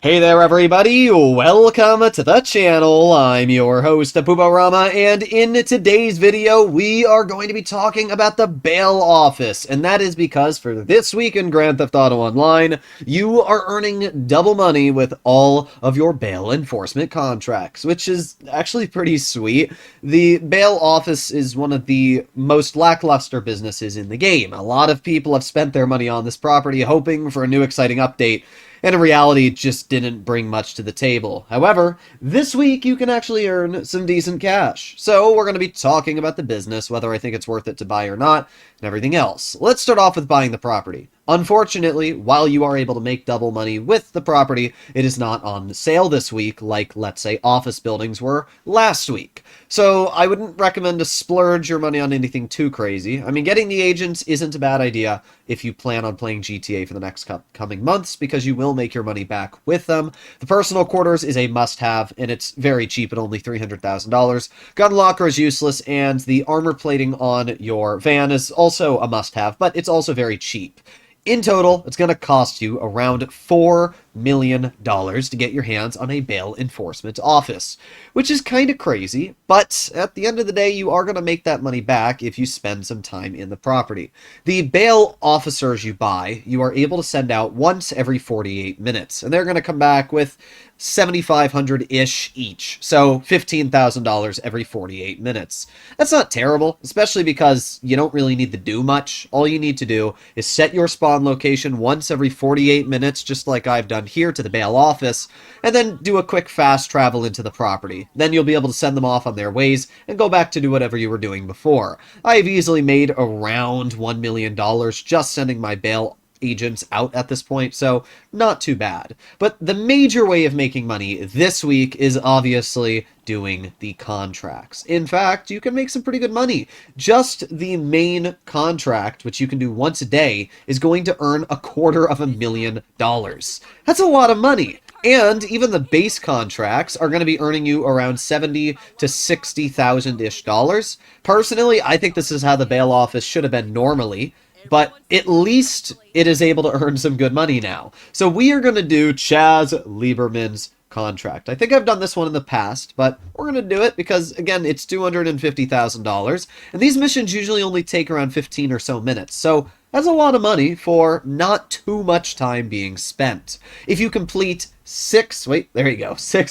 Hey there everybody, welcome to the channel. I'm your host, Rama, and in today's video, we are going to be talking about the bail office, and that is because for this week in Grand Theft Auto Online, you are earning double money with all of your bail enforcement contracts, which is actually pretty sweet. The bail office is one of the most lackluster businesses in the game. A lot of people have spent their money on this property hoping for a new exciting update, and in reality, it just didn't bring much to the table. However, this week you can actually earn some decent cash. So we're going to be talking about the business, whether I think it's worth it to buy or not, and everything else. Let's start off with buying the property. Unfortunately, while you are able to make double money with the property, it is not on sale this week like, let's say, office buildings were last week. So I wouldn't recommend to splurge your money on anything too crazy. I mean, getting the agents isn't a bad idea if you plan on playing GTA for the next coming months, because you will make your money back with them. The personal quarters is a must-have, and it's very cheap at only $300,000. Gun locker is useless, and the armor plating on your van is also a must-have, but it's also very cheap. In total, it's going to cost you around $4 million to get your hands on a bail enforcement office, which is kind of crazy, but at the end of the day, you are going to make that money back if you spend some time in the property. The bail officers you buy, you are able to send out once every 48 minutes, and they're going to come back with $7,500-ish each, so $15,000 every 48 minutes. That's not terrible, especially because you don't really need to do much. All you need to do is set your spawn location once every 48 minutes, just like I've done here to the bail office, and then do a quick fast travel into the property. Then you'll be able to send them off on their ways and go back to do whatever you were doing before. I've easily made around $1 million just sending my bail agents out at this point, so not too bad. But the major way of making money this week is obviously doing the contracts. In fact, you can make some pretty good money. Just the main contract, which you can do once a day, is going to earn $250,000. That's a lot of money. And even the base contracts are going to be earning you around $70,000 to $60,000-ish dollars. Personally, I think this is how the bail office should have been normally, but at least it is able to earn some good money now. So we are going to do Chaz Lieberman's contract. I think I've done this one in the past, but we're going to do it because, again, it's $250,000, and these missions usually only take around 15 or so minutes. So that's a lot of money for not too much time being spent. If you complete six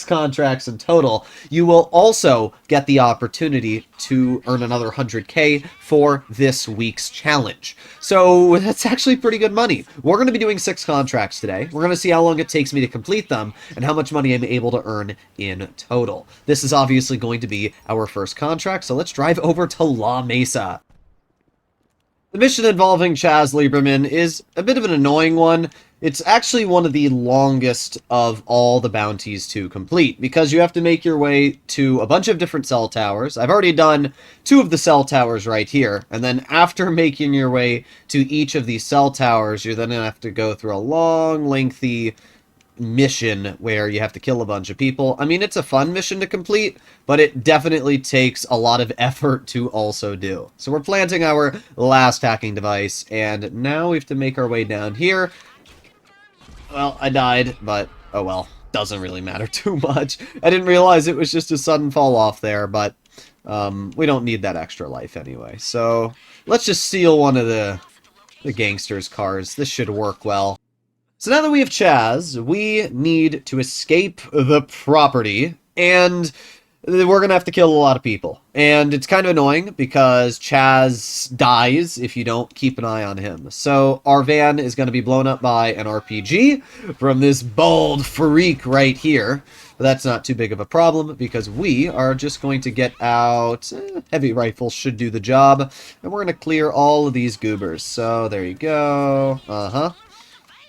contracts in total, you will also get the opportunity to earn another $100K for this week's challenge. So that's actually pretty good money. We're going to be doing 6 contracts today. We're going to see how long it takes me to complete them and how much money I'm able to earn in total. This is obviously going to be our first contract, so let's drive over to La Mesa. The mission involving Chaz Lieberman is a bit of an annoying one. It's actually one of the longest of all the bounties to complete, because you have to make your way to a bunch of different cell towers. I've already done 2 of the cell towers right here, and then after making your way to each of these cell towers, you're then going to have to go through a long, lengthy mission where you have to kill a bunch of people. I mean, it's a fun mission to complete, but it definitely takes a lot of effort to also do. So we're planting our last hacking device, and now we have to make our way down here. Well, I died, but oh well, doesn't really matter too much. I didn't realize it was just a sudden fall off there, but we don't need that extra life anyway. So let's just steal one of the gangsters' cars. This should work well. So now that we have Chaz, we need to escape the property, and we're going to have to kill a lot of people. And it's kind of annoying because Chaz dies if you don't keep an eye on him. So our van is going to be blown up by an RPG from this bald freak right here. But that's not too big of a problem because we are just going to get out. Heavy rifles should do the job. And we're going to clear all of these goobers. So there you go.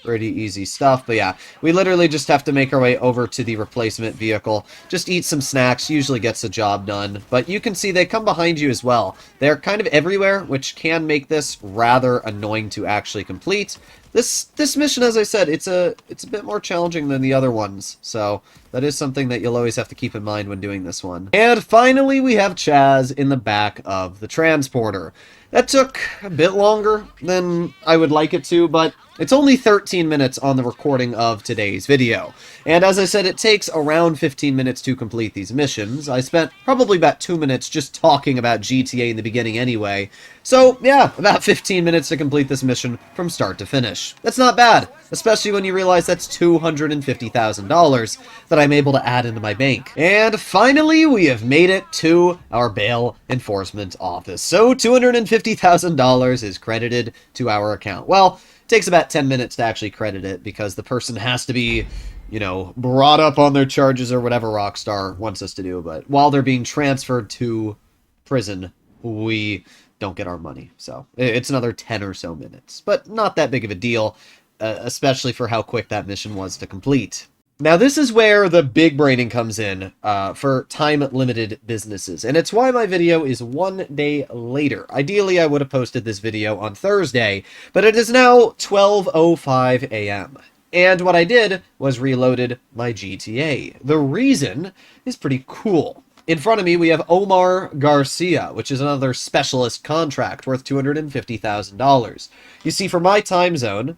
Pretty easy stuff, but yeah, we literally just have to make our way over to the replacement vehicle. Just eat some snacks, usually gets the job done. But you can see they come behind you as well. They're kind of everywhere, which can make this rather annoying to actually complete. This mission, as I said, it's a bit more challenging than the other ones, so that is something that you'll always have to keep in mind when doing this one. And finally, we have Chaz in the back of the transporter. That took a bit longer than I would like it to, but it's only 13 minutes on the recording of today's video. And as I said, it takes around 15 minutes to complete these missions. I spent probably about 2 minutes just talking about GTA in the beginning anyway. So, yeah, about 15 minutes to complete this mission from start to finish. That's not bad, especially when you realize that's $250,000 that I'm able to add into my bank. And finally, we have made it to our bail enforcement office. So, $250,000 is credited to our account. Well, it takes about 10 minutes to actually credit it because the person has to be, you know, brought up on their charges or whatever Rockstar wants us to do. But while they're being transferred to prison, we don't get our money. So it's another 10 or so minutes. But not that big of a deal, especially for how quick that mission was to complete. Now, this is where the big braining comes in for time-limited businesses, and it's why my video is 1 day later. Ideally, I would have posted this video on Thursday, but it is now 12:05 a.m. And what I did was reloaded my GTA. The reason is pretty cool. In front of me, we have Omar Garcia, which is another specialist contract worth $250,000. You see, for my time zone,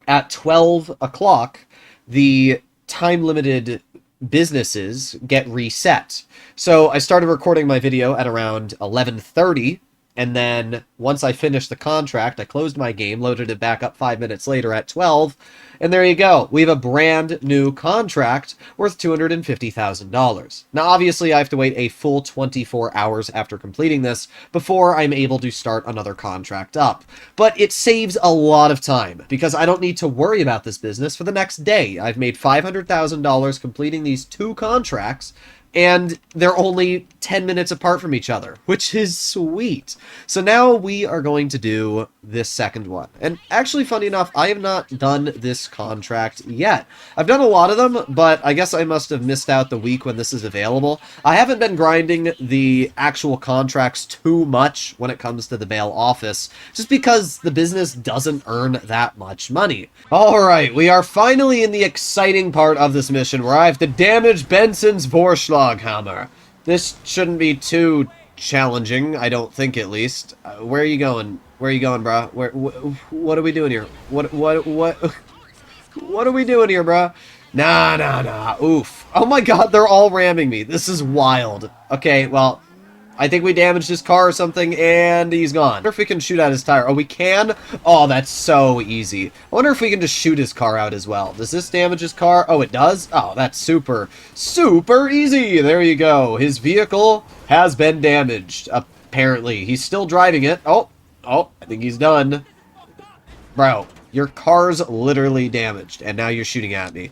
at 12 o'clock, the time-limited businesses get reset. So I started recording my video at around 11:30, and then once I finished the contract, I closed my game, loaded it back up 5 minutes later at 12, and there you go. We have a brand new contract worth $250,000. Now, obviously, I have to wait a full 24 hours after completing this before I'm able to start another contract up. But it saves a lot of time because I don't need to worry about this business for the next day. I've made $500,000 completing these 2 contracts, and they're only 10 minutes apart from each other, which is sweet. So now we are going to do this second one. And actually, funny enough, I have not done this contract yet. I've done a lot of them, but I guess I must have missed out the week when this is available. I haven't been grinding the actual contracts too much when it comes to the bail office, just because the business doesn't earn that much money. Alright, we are finally in the exciting part of this mission where I have to damage Benson's Vorschlaghammer. This shouldn't be too challenging, I don't think, at least. Where are you going? Where are you going, bro? What are we doing here? What are we doing here, bro? Nah. Oof. Oh my god, they're all ramming me. This is wild. Okay, well, I think we damaged his car or something, and he's gone. I wonder if we can shoot out his tire. Oh, we can? Oh, that's so easy. I wonder if we can just shoot his car out as well. Does this damage his car? Oh, it does? Oh, that's super easy. There you go. His vehicle has been damaged, apparently. He's still driving it. Oh, I think he's done. Bro, your car's literally damaged, and now you're shooting at me.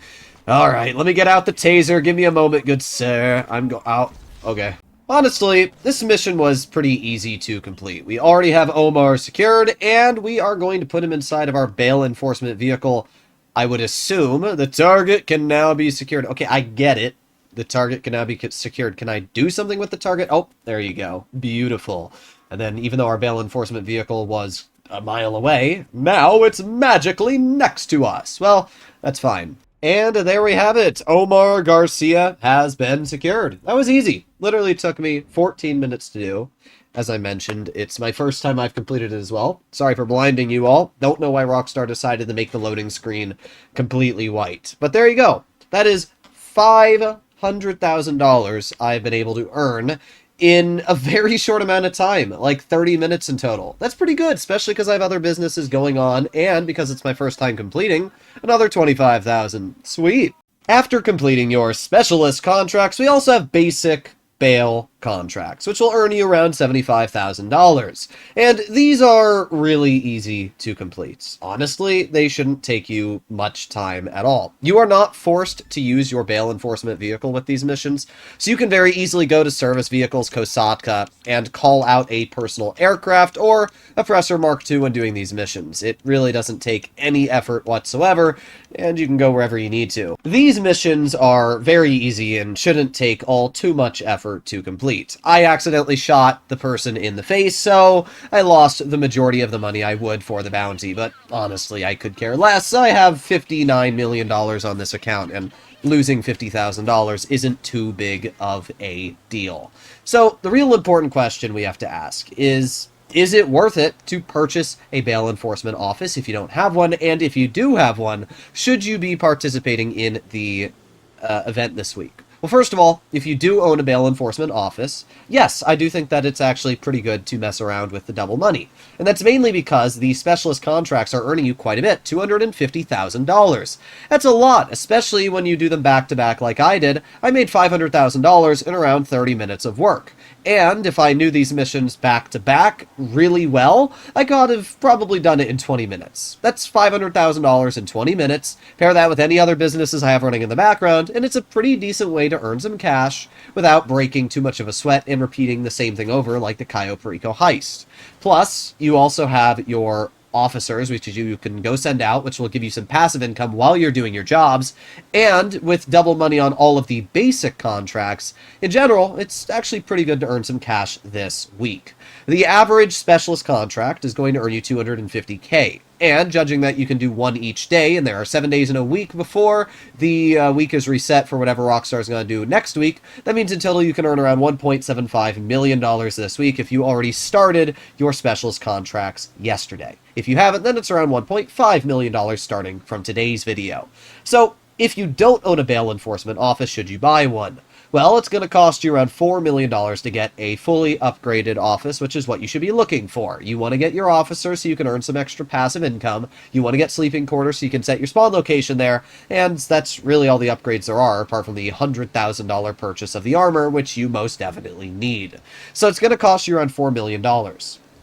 Alright, let me get out the taser. Give me a moment, good sir. Out. Okay. Honestly, this mission was pretty easy to complete. We already have Omar secured, and we are going to put him inside of our bail enforcement vehicle. I would assume the target can now be secured. Okay, I get it. The target can now be secured. Can I do something with the target? Oh, there you go. Beautiful. And then even though our bail enforcement vehicle was a mile away, now it's magically next to us. Well, that's fine. And there we have it. Omar Garcia has been secured. That was easy. Literally took me 14 minutes to do. As I mentioned, it's my first time I've completed it as well. Sorry for blinding you all. Don't know why Rockstar decided to make the loading screen completely white. But there you go. That is $500,000 I've been able to earn in a very short amount of time, like 30 minutes in total. That's pretty good, especially because I have other businesses going on, and because it's my first time completing, another 25,000. Sweet. After completing your specialist contracts, we also have basic bail contracts, which will earn you around $75,000. And these are really easy to complete. Honestly, they shouldn't take you much time at all. You are not forced to use your bail enforcement vehicle with these missions, so you can very easily go to Service Vehicles Kosatka and call out a personal aircraft or Oppressor Mark II when doing these missions. It really doesn't take any effort whatsoever, and you can go wherever you need to. These missions are very easy and shouldn't take all too much effort to complete. complete. I accidentally shot the person in the face, so I lost the majority of the money I would for the bounty, but honestly, I could care less. I have $59 million on this account, and losing $50,000 isn't too big of a deal. So the real important question we have to ask is it worth it to purchase a bail enforcement office if you don't have one? And if you do have one, should you be participating in the event this week? Well, first of all, if you do own a bail enforcement office, yes, I do think that it's actually pretty good to mess around with the double money. And that's mainly because the specialist contracts are earning you quite a bit, $250,000. That's a lot, especially when you do them back-to-back like I did. I made $500,000 in around 30 minutes of work. And if I knew these missions back-to-back really well, I could have probably done it in 20 minutes. That's $500,000 in 20 minutes. Pair that with any other businesses I have running in the background, and it's a pretty decent way to earn some cash without breaking too much of a sweat and repeating the same thing over like the Cayo Perico heist. Plus, you also have your officers, which you can go send out, which will give you some passive income while you're doing your jobs, and with double money on all of the basic contracts, in general, it's actually pretty good to earn some cash this week. The average specialist contract is going to earn you $250K, and judging that you can do one each day, and there are 7 days in a week before the week is reset for whatever Rockstar is going to do next week, that means in total you can earn around $1.75 million this week if you already started your specialist contracts yesterday. If you haven't, then it's around $1.5 million starting from today's video. So, if you don't own a bail enforcement office, should you buy one? Well, it's going to cost you around $4 million to get a fully upgraded office, which is what you should be looking for. You want to get your officer so you can earn some extra passive income. You want to get sleeping quarters so you can set your spawn location there. And that's really all the upgrades there are, apart from the $100,000 purchase of the armor, which you most definitely need. So it's going to cost you around $4 million.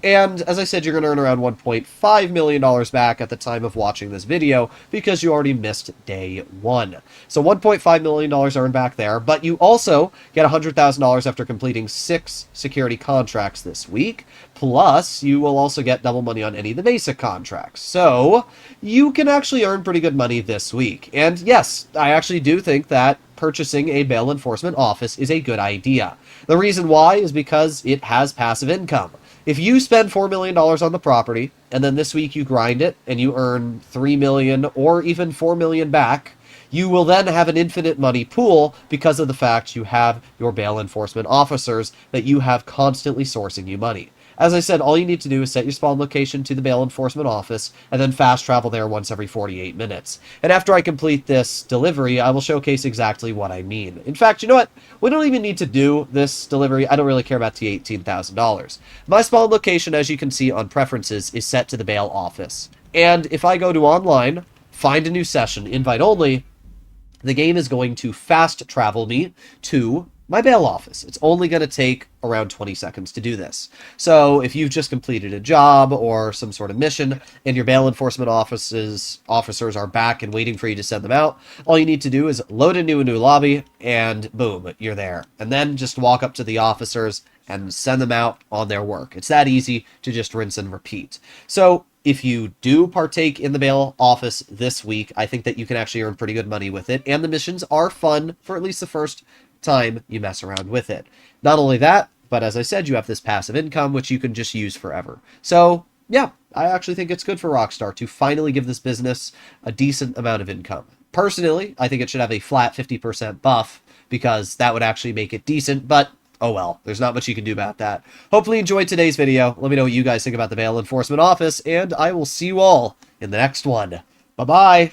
And as I said, you're going to earn around $1.5 million back at the time of watching this video because you already missed day one. So $1.5 million earned back there, but you also get $100,000 after completing 6 security contracts this week. Plus, you will also get double money on any of the basic contracts. So you can actually earn pretty good money this week. And yes, I actually do think that purchasing a bail enforcement office is a good idea. The reason why is because it has passive income. If you spend $4 million on the property, and then this week you grind it, and you earn $3 million or even $4 million back, you will then have an infinite money pool because of the fact you have your bail enforcement officers that you have constantly sourcing you money. As I said, all you need to do is set your spawn location to the bail enforcement office, and then fast travel there once every 48 minutes. And after I complete this delivery, I will showcase exactly what I mean. In fact, you know what? We don't even need to do this delivery. I don't really care about the $18,000. My spawn location, as you can see on preferences, is set to the bail office. And if I go to online, find a new session, invite only, the game is going to fast travel me to my bail office. It's only going to take around 20 seconds to do this. So if you've just completed a job or some sort of mission and your bail enforcement officers are back and waiting for you to send them out, all you need to do is load a new lobby and boom, you're there. And then just walk up to the officers and send them out on their work. It's that easy to just rinse and repeat. So if you do partake in the bail office this week, I think that you can actually earn pretty good money with it, and the missions are fun for at least the first time you mess around with it. Not only that, but as I said, you have this passive income, which you can just use forever. So, yeah, I actually think it's good for Rockstar to finally give this business a decent amount of income. Personally, I think it should have a flat 50% buff, because that would actually make it decent, but oh well, there's not much you can do about that. Hopefully you enjoyed today's video. Let me know what you guys think about the bail enforcement office, and I will see you all in the next one. Bye-bye!